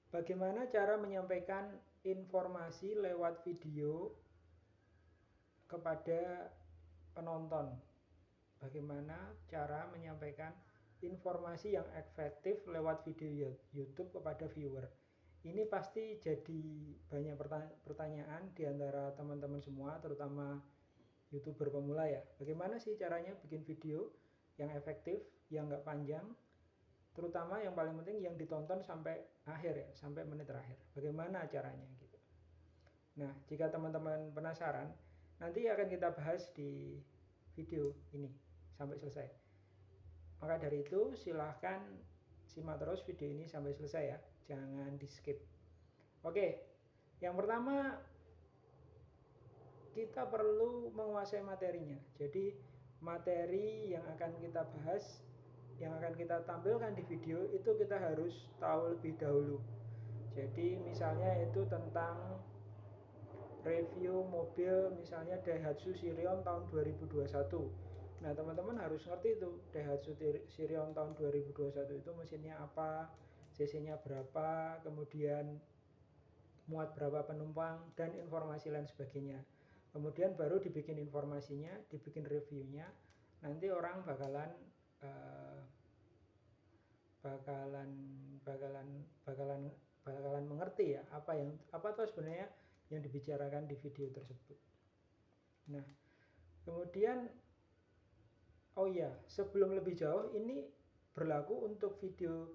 Bagaimana cara menyampaikan informasi lewat video kepada penonton? Bagaimana cara menyampaikan informasi yang efektif lewat video YouTube kepada viewer? Ini pasti jadi banyak pertanyaan di antara teman-teman semua, terutama YouTuber pemula ya. Bagaimana sih caranya bikin video yang efektif, yang nggak panjang, terutama yang paling penting yang ditonton sampai akhir ya, sampai menit terakhir. Bagaimana caranya gitu. Nah, jika teman-teman penasaran, nanti akan kita bahas di video ini sampai selesai. Maka dari itu silahkan simak terus video ini sampai selesai ya, jangan di skip. Oke, yang pertama kita perlu menguasai materinya. Jadi materi yang akan kita bahas, yang akan kita tampilkan di video itu kita harus tahu lebih dahulu. Jadi misalnya itu tentang review mobil misalnya Daihatsu Sirion tahun 2021. Nah teman-teman harus ngerti itu Daihatsu Sirion tahun 2021 itu mesinnya apa, cc-nya berapa, kemudian muat berapa penumpang, dan informasi lain sebagainya. Kemudian baru dibikin informasinya, dibikin reviewnya. Nanti orang bakalan mengerti ya apa tuh sebenarnya yang dibicarakan di video tersebut. Nah, kemudian sebelum lebih jauh, ini berlaku untuk video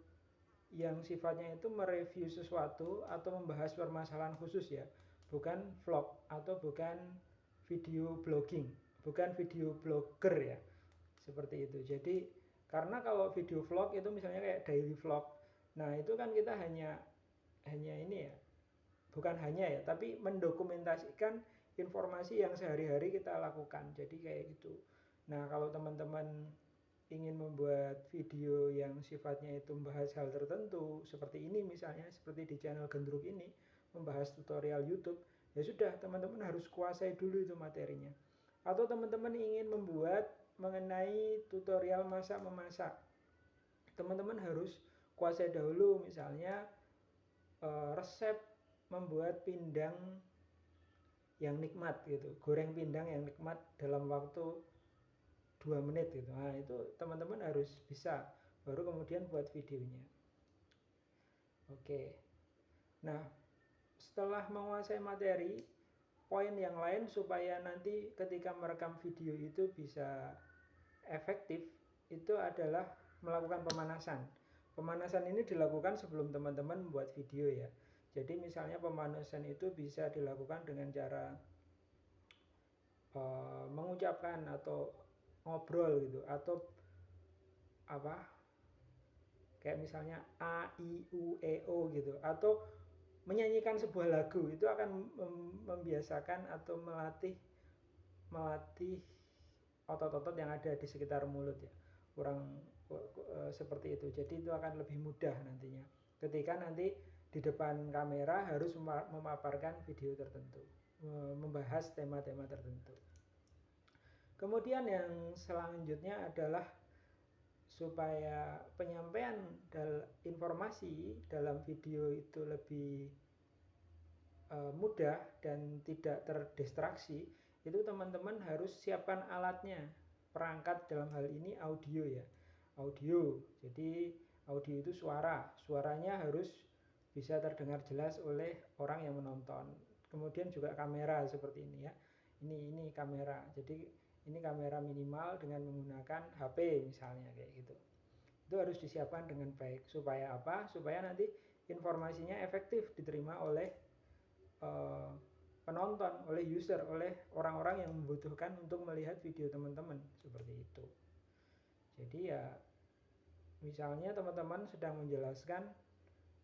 yang sifatnya itu mereview sesuatu atau membahas permasalahan khusus ya, bukan vlog atau bukan video blogging, bukan video blogger ya, seperti itu. Jadi karena kalau video vlog itu misalnya kayak daily vlog, nah itu kan kita hanya ini ya, bukan hanya ya, tapi mendokumentasikan informasi yang sehari-hari kita lakukan. Jadi kayak gitu. Nah kalau teman-teman ingin membuat video yang sifatnya itu membahas hal tertentu seperti ini misalnya, seperti di channel Gendruk ini membahas tutorial YouTube, ya sudah teman-teman harus kuasai dulu itu materinya. Atau teman-teman ingin membuat mengenai tutorial masak memasak, teman-teman harus kuasai dahulu misalnya resep membuat pindang yang nikmat gitu, goreng pindang yang nikmat dalam waktu 2 menit gitu. Nah itu teman-teman harus bisa, baru kemudian buat videonya. Oke, nah setelah menguasai materi, poin yang lain supaya nanti ketika merekam video itu bisa efektif itu adalah melakukan pemanasan. Pemanasan ini dilakukan sebelum teman-teman membuat video ya. Jadi misalnya pemanasan itu bisa dilakukan dengan cara mengucapkan atau ngobrol gitu, atau kayak misalnya A, I, U, E, O gitu, atau menyanyikan sebuah lagu. Itu akan membiasakan atau melatih otot-otot yang ada di sekitar mulut ya, seperti itu. Jadi itu akan lebih mudah nantinya ketika nanti di depan kamera harus memaparkan video tertentu, membahas tema-tema tertentu. Kemudian yang selanjutnya adalah supaya penyampaian informasi dalam video itu lebih mudah dan tidak terdistraksi, itu teman-teman harus siapkan alatnya, perangkat dalam hal ini audio ya, audio. Jadi audio itu suaranya harus bisa terdengar jelas oleh orang yang menonton. Kemudian juga kamera seperti ini ya, ini kamera, jadi ini kamera minimal dengan menggunakan HP misalnya kayak gitu. Itu harus disiapkan dengan baik supaya apa? Supaya nanti informasinya efektif diterima oleh penonton, oleh user, oleh orang-orang yang membutuhkan untuk melihat video teman-teman, seperti itu. Jadi ya misalnya teman-teman sedang menjelaskan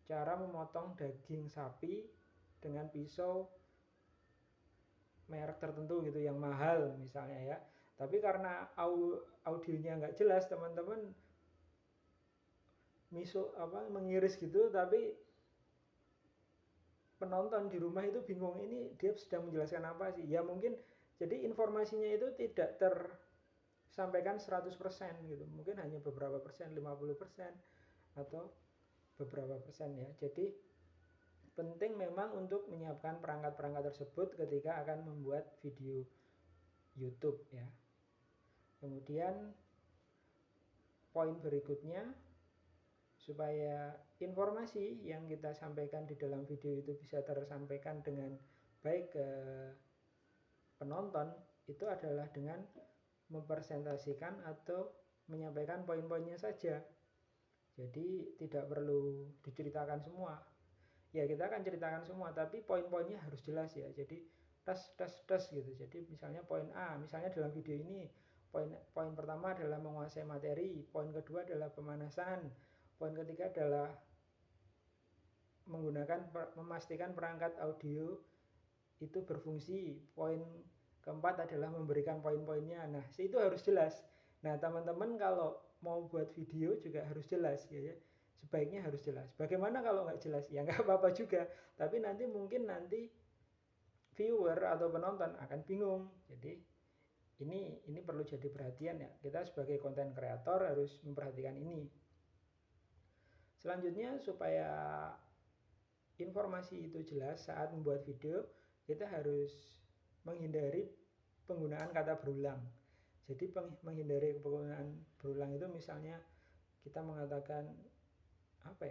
cara memotong daging sapi dengan pisau merek tertentu gitu yang mahal misalnya ya, tapi karena audionya nggak jelas, teman-teman mengiris gitu, tapi penonton di rumah itu bingung, ini dia sedang menjelaskan apa sih ya, mungkin jadi informasinya itu tidak tersampaikan 100% gitu, mungkin hanya beberapa persen, 50% atau beberapa persen ya. Jadi penting memang untuk menyiapkan perangkat-perangkat tersebut ketika akan membuat video YouTube ya. Kemudian poin berikutnya, supaya informasi yang kita sampaikan di dalam video itu bisa tersampaikan dengan baik ke penonton, itu adalah dengan mempresentasikan atau menyampaikan poin-poinnya saja. Jadi tidak perlu diceritakan semua. Ya kita akan ceritakan semua, tapi poin-poinnya harus jelas ya. Jadi tes gitu. Jadi misalnya poin A, misalnya dalam video ini poin pertama adalah menguasai materi, poin kedua adalah pemanasan, poin ketiga adalah memastikan perangkat audio itu berfungsi, poin keempat adalah memberikan poin-poinnya. Nah, itu harus jelas. Nah, teman-teman kalau mau buat video juga harus jelas ya. Sebaiknya harus jelas. Bagaimana kalau nggak jelas? Ya nggak apa-apa juga. Tapi nanti viewer atau penonton akan bingung. Jadi ini perlu jadi perhatian ya. Kita sebagai konten kreator harus memperhatikan ini. Selanjutnya, supaya informasi itu jelas saat membuat video, kita harus menghindari penggunaan kata berulang. Jadi menghindari penggunaan berulang itu misalnya kita mengatakan apa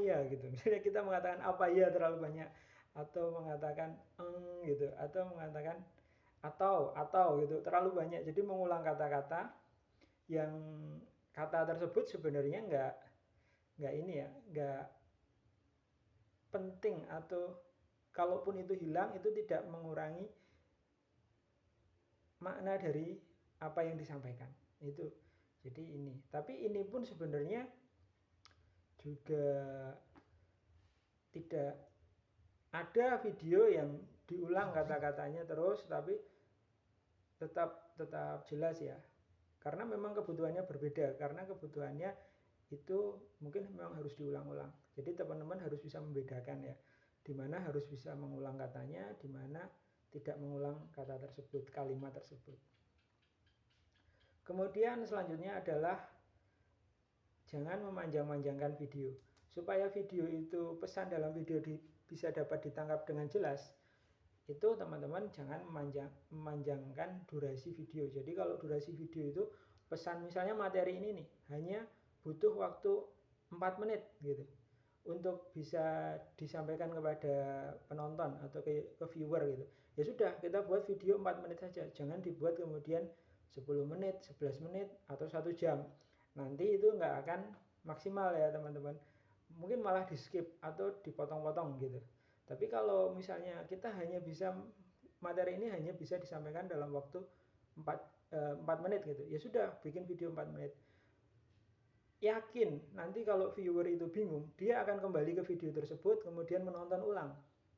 ya gitu. Misalnya kita mengatakan apa ya terlalu banyak, atau mengatakan gitu, atau mengatakan atau gitu terlalu banyak. Jadi mengulang kata-kata yang kata tersebut sebenarnya nggak penting, atau kalaupun itu hilang itu tidak mengurangi makna dari apa yang disampaikan itu. Jadi ini, tapi ini pun sebenarnya juga tidak ada video yang diulang kata-katanya terus tapi tetap jelas ya, karena memang kebutuhannya berbeda, karena kebutuhannya itu mungkin memang harus diulang-ulang. Jadi teman-teman harus bisa membedakan ya, dimana harus bisa mengulang katanya, dimana tidak mengulang kata tersebut, kalimat tersebut. Kemudian selanjutnya adalah jangan memanjang-manjangkan video. Supaya video itu, pesan dalam video bisa dapat ditangkap dengan jelas, itu teman-teman jangan memanjangkan durasi video. Jadi kalau durasi video itu, pesan misalnya materi ini nih hanya butuh waktu 4 menit gitu untuk bisa disampaikan kepada penonton atau ke viewer gitu. Ya sudah, kita buat video 4 menit saja. Jangan dibuat kemudian 10 menit, 11 menit atau 1 jam. Nanti itu nggak akan maksimal ya teman-teman. Mungkin malah di skip atau dipotong-potong gitu. Tapi kalau misalnya kita materi ini hanya bisa disampaikan dalam waktu 4 menit gitu, ya sudah, bikin video 4 menit. Yakin nanti kalau viewer itu bingung, dia akan kembali ke video tersebut kemudian menonton ulang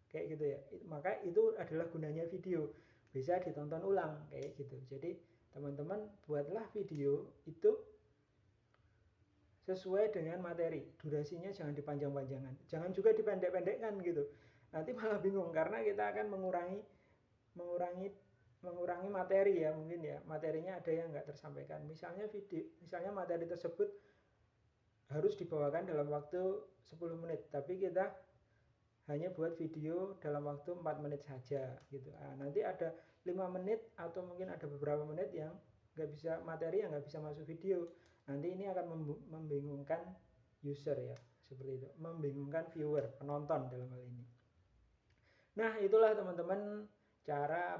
kayak gitu ya. Maka itu adalah gunanya video, bisa ditonton ulang kayak gitu. Jadi teman-teman buatlah video itu sesuai dengan materi, durasinya jangan dipanjang-panjangan, jangan juga dipendek-pendekkan gitu, nanti malah bingung karena kita akan mengurangi materi ya. Mungkin ya materinya ada yang nggak tersampaikan, misalnya materi tersebut harus dibawakan dalam waktu 10 menit, tapi kita hanya buat video dalam waktu 4 menit saja gitu. Nanti ada 5 menit atau mungkin ada beberapa menit yang materi yang nggak bisa masuk video. Nanti ini akan membingungkan user ya, seperti itu, membingungkan viewer, penonton dalam hal ini. Nah, itulah teman-teman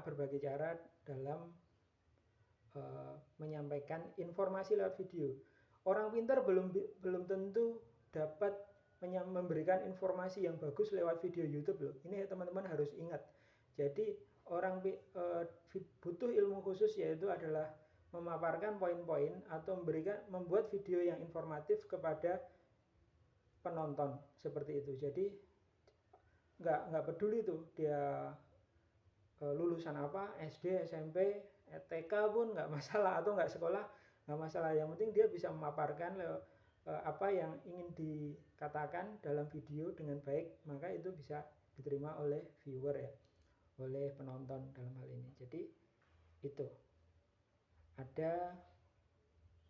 berbagai cara dalam menyampaikan informasi lewat video. Orang pintar belum tentu dapat memberikan informasi yang bagus lewat video YouTube loh. Ini teman-teman harus ingat. Jadi orang butuh ilmu khusus, yaitu adalah memaparkan poin-poin atau membuat video yang informatif kepada penonton seperti itu. Jadi nggak peduli tuh dia lulusan apa, SD, SMP, TK pun nggak masalah, atau nggak sekolah nggak masalah. Yang penting dia bisa memaparkan apa yang ingin dikatakan dalam video dengan baik, maka itu bisa diterima oleh viewer ya, oleh penonton dalam hal ini. Jadi itu ada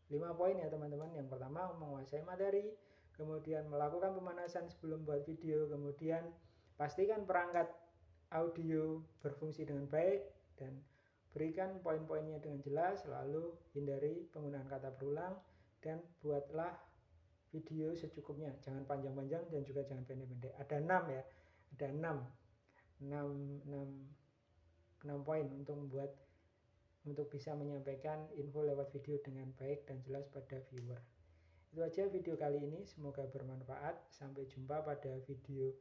5 poin ya teman-teman. Yang pertama, menguasai materi. kemudian melakukan pemanasan sebelum buat video, kemudian pastikan perangkat audio berfungsi dengan baik dan berikan poin-poinnya dengan jelas, lalu hindari penggunaan kata berulang dan buatlah video secukupnya, jangan panjang-panjang dan juga jangan pendek-pendek. Ada 6 ya, ada 6 poin untuk bisa menyampaikan info lewat video dengan baik dan jelas pada viewer. Itu aja video kali ini, semoga bermanfaat. Sampai jumpa pada video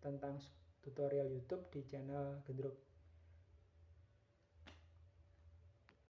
tentang tutorial YouTube di channel Gendruk